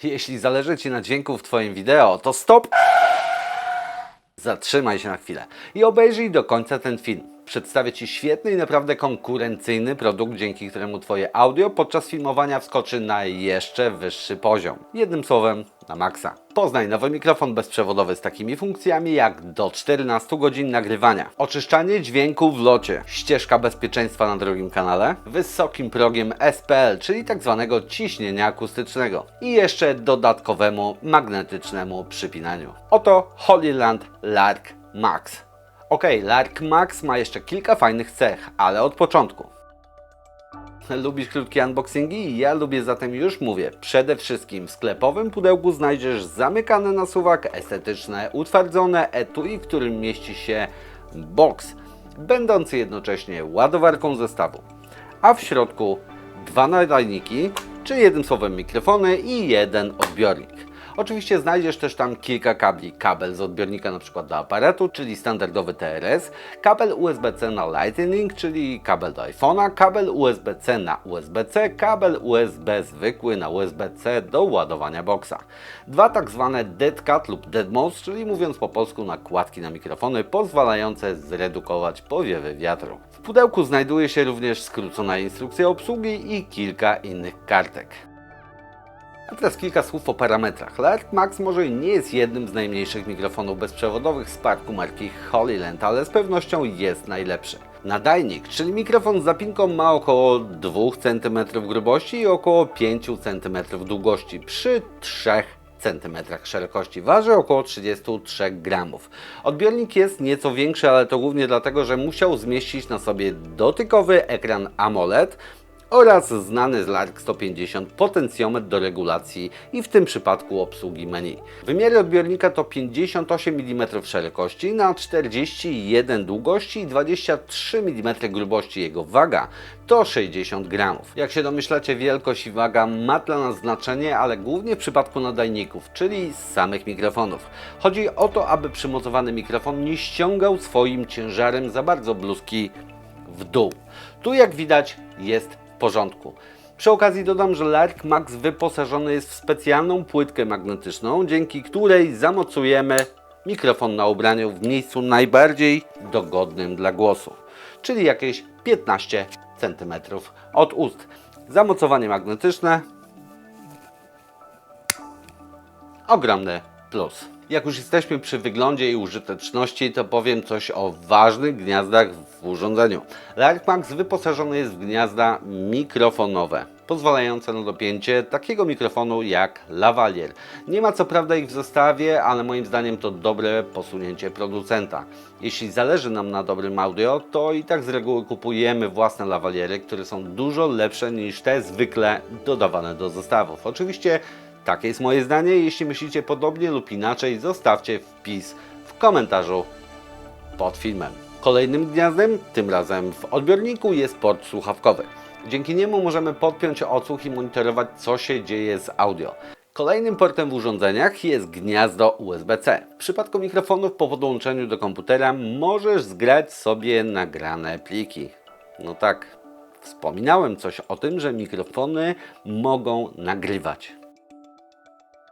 Jeśli zależy Ci na dźwięku w Twoim wideo, to stop! Zatrzymaj się na chwilę i obejrzyj do końca ten film. Przedstawię Ci świetny i naprawdę konkurencyjny produkt, dzięki któremu Twoje audio podczas filmowania wskoczy na jeszcze wyższy poziom. Jednym słowem, na maksa. Poznaj nowy mikrofon bezprzewodowy z takimi funkcjami jak do 14 godzin nagrywania, oczyszczanie dźwięku w locie, ścieżka bezpieczeństwa na drugim kanale, wysokim progiem SPL, czyli tak zwanego ciśnienia akustycznego i jeszcze dodatkowemu magnetycznemu przypinaniu. Oto Holyland Lark Max. Ok, Lark Max ma jeszcze kilka fajnych cech, ale od początku. Lubisz krótkie unboxingi? Ja lubię, zatem już mówię. Przede wszystkim w sklepowym pudełku znajdziesz zamykane na suwak, estetyczne, utwardzone etui, w którym mieści się box, będący jednocześnie ładowarką zestawu. A w środku dwa nadajniki, czy jednym słowem mikrofony i jeden odbiornik. Oczywiście znajdziesz też tam kilka kabli. Kabel z odbiornika np. do aparatu, czyli standardowy TRS, kabel USB-C na Lightning, czyli kabel do iPhone'a, kabel USB-C na USB-C, kabel USB zwykły na USB-C do ładowania boxa. Dwa tak zwane dead cut lub dead mouse, czyli mówiąc po polsku nakładki na mikrofony pozwalające zredukować powiewy wiatru. W pudełku znajduje się również skrócona instrukcja obsługi i kilka innych kartek. A teraz kilka słów o parametrach. Lark Max może nie jest jednym z najmniejszych mikrofonów bezprzewodowych z parku marki Holyland, ale z pewnością jest najlepszy. Nadajnik, czyli mikrofon z zapinką, ma około 2 cm grubości i około 5 cm długości przy 3 cm szerokości. Waży około 33 gramów. Odbiornik jest nieco większy, ale to głównie dlatego, że musiał zmieścić na sobie dotykowy ekran AMOLED oraz znany z Lark 150 potencjometr do regulacji i w tym przypadku obsługi menu. Wymiary odbiornika to 58 mm szerokości na 41 długości i 23 mm grubości. Jego waga to 60 gramów. Jak się domyślacie, wielkość i waga ma dla nas znaczenie, ale głównie w przypadku nadajników, czyli z samych mikrofonów. Chodzi o to, aby przymocowany mikrofon nie ściągał swoim ciężarem za bardzo bluzki w dół. Tu, jak widać, jest w porządku. Przy okazji dodam, że Lark Max wyposażony jest w specjalną płytkę magnetyczną, dzięki której zamocujemy mikrofon na ubraniu w miejscu najbardziej dogodnym dla głosu, czyli jakieś 15 cm od ust. Zamocowanie magnetyczne, ogromny plus. Jak już jesteśmy przy wyglądzie i użyteczności, to powiem coś o ważnych gniazdach w urządzeniu. Lark Max wyposażony jest w gniazda mikrofonowe, pozwalające na dopięcie takiego mikrofonu jak lavalier. Nie ma co prawda ich w zestawie, ale moim zdaniem to dobre posunięcie producenta. Jeśli zależy nam na dobrym audio, to i tak z reguły kupujemy własne lavaliery, które są dużo lepsze niż te zwykle dodawane do zestawów. Oczywiście takie jest moje zdanie. Jeśli myślicie podobnie lub inaczej, zostawcie wpis w komentarzu pod filmem. Kolejnym gniazdem, tym razem w odbiorniku, jest port słuchawkowy. Dzięki niemu możemy podpiąć odsłuch i monitorować, co się dzieje z audio. Kolejnym portem w urządzeniach jest gniazdo USB-C. W przypadku mikrofonów po podłączeniu do komputera możesz zgrać sobie nagrane pliki. No tak, wspominałem coś o tym, że mikrofony mogą nagrywać.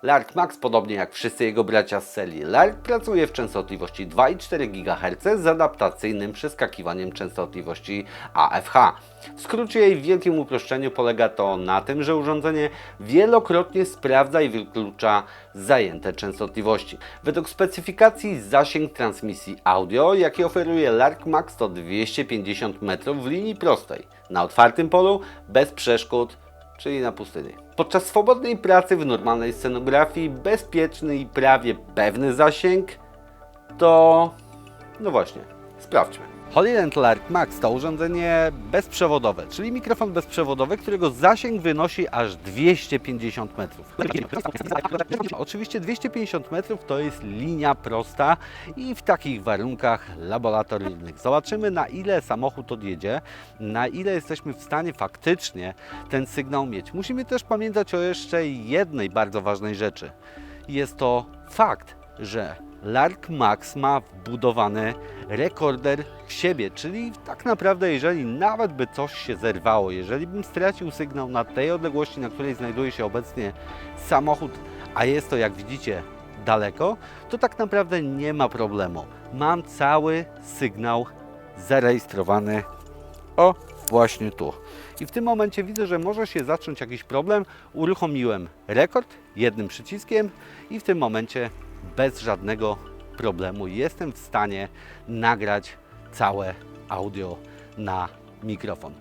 Lark Max, podobnie jak wszyscy jego bracia z serii Lark, pracuje w częstotliwości 2,4 GHz z adaptacyjnym przeskakiwaniem częstotliwości AFH. W skrócie i w wielkim uproszczeniu polega to na tym, że urządzenie wielokrotnie sprawdza i wyklucza zajęte częstotliwości. Według specyfikacji zasięg transmisji audio, jaki oferuje Lark Max, to 250 metrów w linii prostej, na otwartym polu, bez przeszkód, czyli na pustyni. Podczas swobodnej pracy w normalnej scenografii bezpieczny i prawie pewny zasięg to... no właśnie, sprawdźmy. Holyland Lark Max to urządzenie bezprzewodowe, czyli mikrofon bezprzewodowy, którego zasięg wynosi aż 250 metrów. Oczywiście 250 metrów to jest linia prosta i w takich warunkach laboratoryjnych zobaczymy, na ile samochód odjedzie, na ile jesteśmy w stanie faktycznie ten sygnał mieć. Musimy też pamiętać o jeszcze jednej bardzo ważnej rzeczy. Jest to fakt, że Lark Max ma wbudowany rekorder w siebie, czyli tak naprawdę jeżeli nawet by coś się zerwało, jeżeli bym stracił sygnał na tej odległości, na której znajduje się obecnie samochód, a jest to, jak widzicie, daleko, to tak naprawdę nie ma problemu. Mam cały sygnał zarejestrowany właśnie tu. I w tym momencie widzę, że może się zacząć jakiś problem. Uruchomiłem rekord jednym przyciskiem i w tym momencie bez żadnego problemu jestem w stanie nagrać całe audio na mikrofon.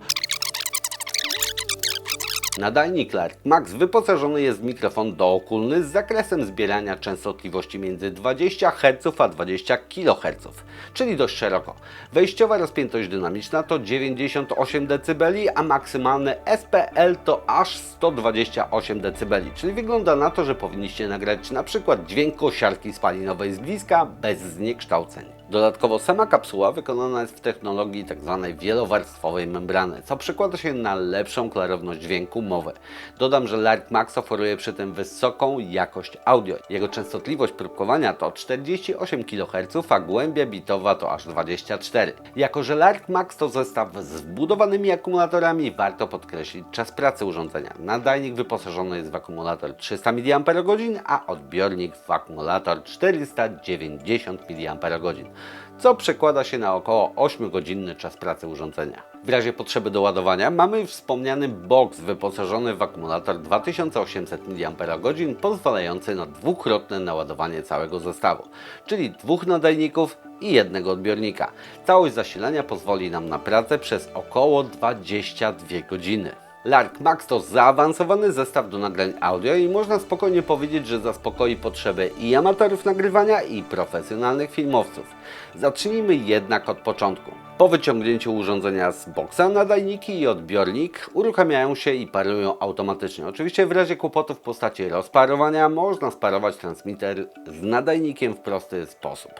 Nadajnik Lark Max wyposażony jest w mikrofon dookólny z zakresem zbierania częstotliwości między 20 Hz a 20 kHz, czyli dość szeroko. Wejściowa rozpiętość dynamiczna to 98 dB, a maksymalny SPL to aż 128 dB, czyli wygląda na to, że powinniście nagrać na przykład dźwięk kosiarki spalinowej z bliska bez zniekształceń. Dodatkowo sama kapsuła wykonana jest w technologii tzw. wielowarstwowej membrany, co przekłada się na lepszą klarowność dźwięku mowy. Dodam, że Lark Max oferuje przy tym wysoką jakość audio. Jego częstotliwość próbkowania to 48 kHz, a głębia bitowa to aż 24. Jako że Lark Max to zestaw z wbudowanymi akumulatorami, warto podkreślić czas pracy urządzenia. Nadajnik wyposażony jest w akumulator 300 mAh, a odbiornik w akumulator 490 mAh. Co przekłada się na około 8-godzinny czas pracy urządzenia. W razie potrzeby doładowania mamy już wspomniany box wyposażony w akumulator 2800 mAh, pozwalający na dwukrotne naładowanie całego zestawu, czyli 2 nadajników i jednego odbiornika. Całość zasilania pozwoli nam na pracę przez około 22 godziny. Lark Max to zaawansowany zestaw do nagrań audio i można spokojnie powiedzieć, że zaspokoi potrzeby i amatorów nagrywania, i profesjonalnych filmowców. Zacznijmy jednak od początku. Po wyciągnięciu urządzenia z boxa nadajniki i odbiornik uruchamiają się i parują automatycznie. Oczywiście w razie kłopotów w postaci rozparowania można sparować transmitter z nadajnikiem w prosty sposób,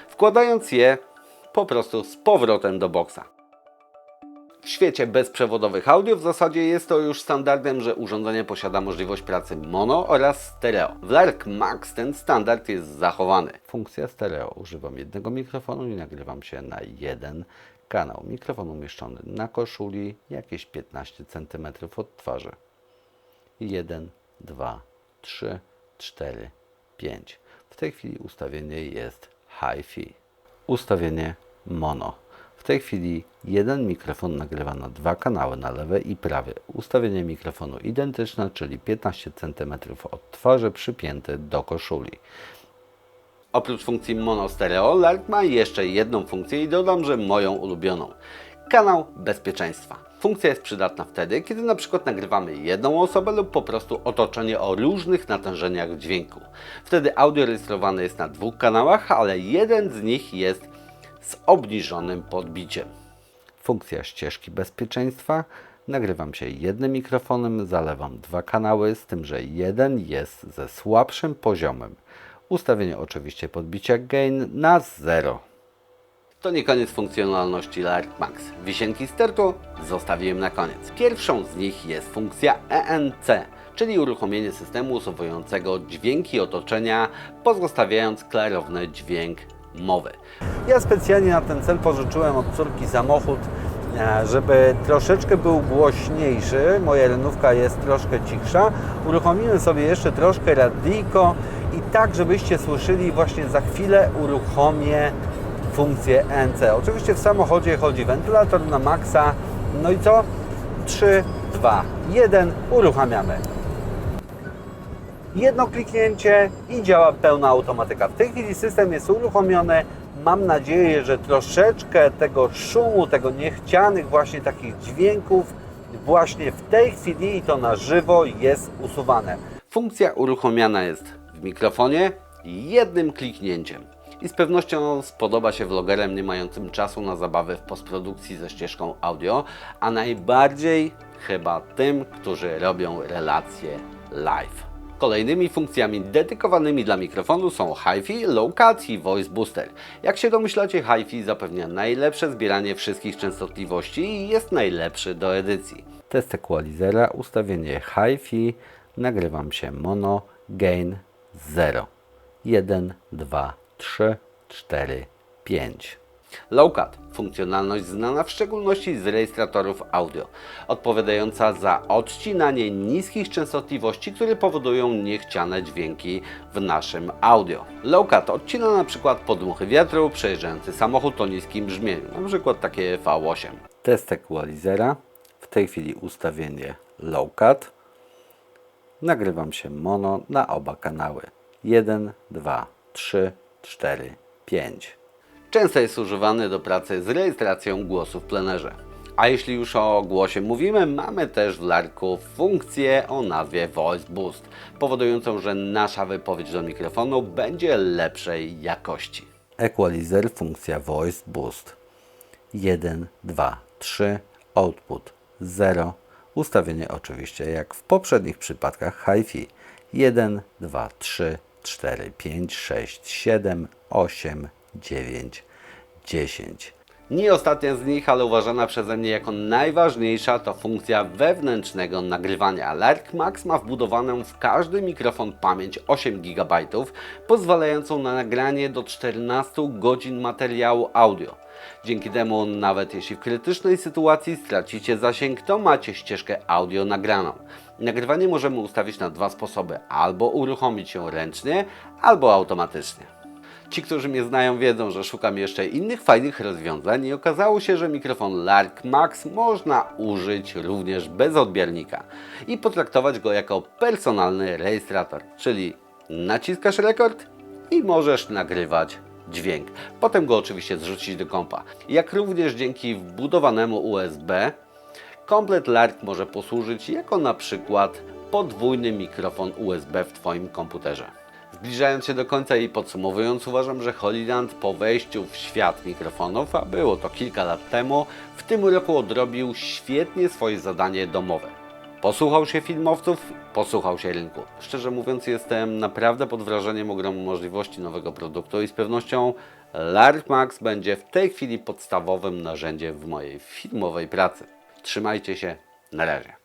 wkładając je po prostu z powrotem do boxa. W świecie bezprzewodowych audio w zasadzie jest to już standardem, że urządzenie posiada możliwość pracy mono oraz stereo. W Lark Max ten standard jest zachowany. Funkcja stereo. Używam jednego mikrofonu i nagrywam się na jeden kanał. Mikrofon umieszczony na koszuli, jakieś 15 cm od twarzy. 1, 2, 3, 4, 5. W tej chwili ustawienie jest Hi-Fi. Ustawienie mono. W tej chwili jeden mikrofon nagrywa na 2 kanały, na lewy i prawy. Ustawienie mikrofonu identyczne, czyli 15 cm od twarzy przypięte do koszuli. Oprócz funkcji mono stereo, Lark ma jeszcze jedną funkcję i dodam, że moją ulubioną. Kanał bezpieczeństwa. Funkcja jest przydatna wtedy, kiedy na przykład nagrywamy jedną osobę lub po prostu otoczenie o różnych natężeniach dźwięku. Wtedy audio rejestrowane jest na 2 kanałach, ale jeden z nich jest z obniżonym podbiciem. Funkcja ścieżki bezpieczeństwa. Nagrywam się jednym mikrofonem, zalewam 2 kanały, z tym, że jeden jest ze słabszym poziomem. Ustawienie oczywiście podbicia gain na 0. To nie koniec funkcjonalności Lark Max. Wisienki z tortu zostawiłem na koniec. Pierwszą z nich jest funkcja ENC, czyli uruchomienie systemu usuwającego dźwięki otoczenia, pozostawiając klarowny dźwięk mowy. Ja specjalnie na ten cel pożyczyłem od córki samochód, żeby troszeczkę był głośniejszy. Moja renówka jest troszkę cichsza. Uruchomimy sobie jeszcze troszkę radyjko i tak, żebyście słyszeli, właśnie za chwilę uruchomię funkcję ENC. Oczywiście w samochodzie chodzi wentylator na maksa. No i co? 3, 2, 1, uruchamiamy. Jedno kliknięcie i działa pełna automatyka. W tej chwili system jest uruchomiony. Mam nadzieję, że troszeczkę tego szumu, tego niechcianych właśnie takich dźwięków właśnie w tej chwili i to na żywo jest usuwane. Funkcja uruchomiona jest w mikrofonie jednym kliknięciem. I z pewnością spodoba się vlogerom nie mającym czasu na zabawę w postprodukcji ze ścieżką audio, a najbardziej chyba tym, którzy robią relacje live. Kolejnymi funkcjami dedykowanymi dla mikrofonu są Hi-Fi, Low Cut i Voice Booster. Jak się domyślacie, Hi-Fi zapewnia najlepsze zbieranie wszystkich częstotliwości i jest najlepszy do edycji. Test equalizera, ustawienie Hi-Fi, nagrywam się mono, gain 0. 1, 2, 3, 4, 5. Low-cut. Funkcjonalność znana w szczególności z rejestratorów audio, odpowiadająca za odcinanie niskich częstotliwości, które powodują niechciane dźwięki w naszym audio. Low-cut odcina np. podmuchy wiatru, przejeżdżający samochód o niskim brzmieniu, np. takie V8. Test equalizera. W tej chwili ustawienie low-cut. Nagrywam się mono na oba kanały. 1, 2, 3, 4, 5. Często jest używany do pracy z rejestracją głosu w plenerze. A jeśli już o głosie mówimy, mamy też w Larku funkcję o nazwie Voice Boost, powodującą, że nasza wypowiedź do mikrofonu będzie lepszej jakości. Equalizer, funkcja Voice Boost. 1, 2, 3, output 0. Ustawienie oczywiście jak w poprzednich przypadkach Hi-Fi. 1, 2, 3, 4, 5, 6, 7, 8, 9, 10. Nie ostatnia z nich, ale uważana przeze mnie jako najważniejsza, to funkcja wewnętrznego nagrywania. Lark Max ma wbudowaną w każdy mikrofon pamięć 8 GB, pozwalającą na nagranie do 14 godzin materiału audio. Dzięki temu, nawet jeśli w krytycznej sytuacji stracicie zasięg, to macie ścieżkę audio nagraną. Nagrywanie możemy ustawić na dwa sposoby: albo uruchomić ją ręcznie, albo automatycznie. Ci, którzy mnie znają, wiedzą, że szukam jeszcze innych fajnych rozwiązań i okazało się, że mikrofon Lark Max można użyć również bez odbiernika i potraktować go jako personalny rejestrator, czyli naciskasz rekord i możesz nagrywać dźwięk. Potem go oczywiście zrzucić do kompa. Jak również dzięki wbudowanemu USB komplet Lark może posłużyć jako na przykład podwójny mikrofon USB w Twoim komputerze. Zbliżając się do końca i podsumowując, uważam, że Holyland po wejściu w świat mikrofonów, a było to kilka lat temu, w tym roku odrobił świetnie swoje zadanie domowe. Posłuchał się filmowców, posłuchał się rynku. Szczerze mówiąc, jestem naprawdę pod wrażeniem ogromu możliwości nowego produktu i z pewnością Lark Max będzie w tej chwili podstawowym narzędziem w mojej filmowej pracy. Trzymajcie się, na razie.